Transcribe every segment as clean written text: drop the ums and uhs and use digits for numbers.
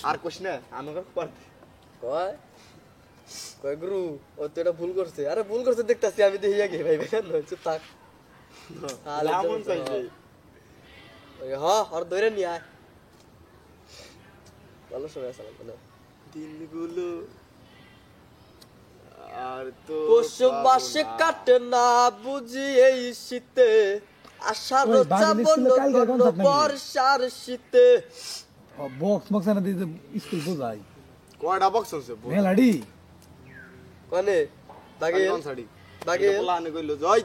আর কোশ না আমাকে পড়তে কয় কয় গুরু ও তো এটা ভুল করছে আরে ভুল করছে দেখতাছি আমি দেখি আগে ভাই বেকার নয় চুপ থাক লামন চাইছে আর ধরে নিয়ে আয় ভালো সময় আছে না দিনগুলো আর তো পৌষ মাসে কাটে না বুঝি এই শীতে আষাঢ় শ্রাবণ বর্ষার শীতে বক্স বক্স না দিতে স্কুল বোঝাই কয়টা বক্স আছে মেলাডি কোনে বাগে সাড়ি বাগে প্লান কইলো জয়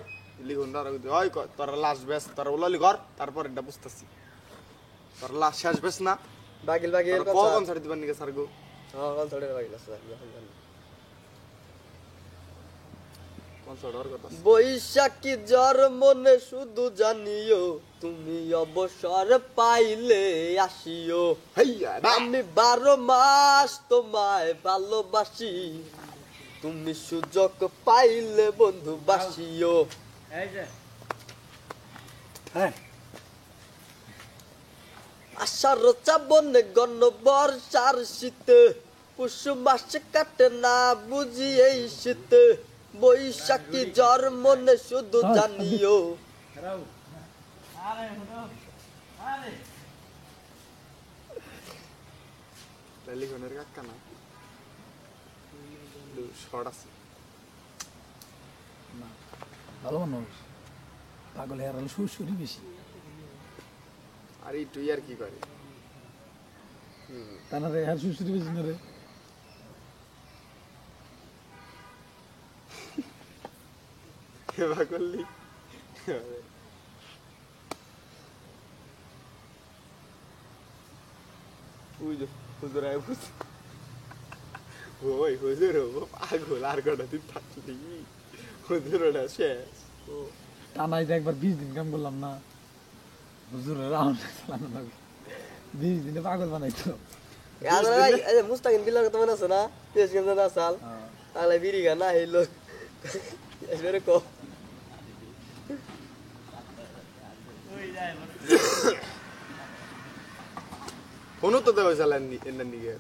লিখুন তার জয় তোর লাস্ট বেস তোর ওলা লিখর তারপর এটা বুঝতাছি তোর লাস্ট শেষ বেস না বাগিল বাগিল কোন সাড়ি দিবেন নিকে স্যার গো হ্যাঁ কোন সাড়ি বাগিল আছে বৈশাখী জ্বর মনে শুধু জানিও তুমি অবসর পাইলে আসিও আমি 12 মাস তোমায় ভালোবাসি তুমি সুযোগ পাইলে বন্ধু বাসিও আষাঢ় শ্রাবণ গণ বর্ষার শীতে পৌষ মাসে কাটে না বুঝি এই শীতে বৈশাখী জ্বর মনে শুধু জানিও লিখনের কাকা না শর্ট আছে ভালো মানুষ পাগল হেরাল সুরসুরি বেশি আরে তুই আর কি করে তা না রে হের সুরসুরি বেশি না রে কেবা করলি হুজুর আয় বুঝ ওই হুজুর পাগল আর কটা দিন থাকলি হুজুর ওটা শেষ টানাই তো একবার 20 দিন কাম করলাম না হুজুরের রাউন্ড চালানো লাগে 20 দিনে পাগল বানাইতো মুস্তাকিন বিল্লার কথা মনে আছে না তেজ কেন্দ্র না সাল তাহলে বিড়ি গানা হইলো এবারে কো ফোনও তো দেওয়া চালান এর নিকে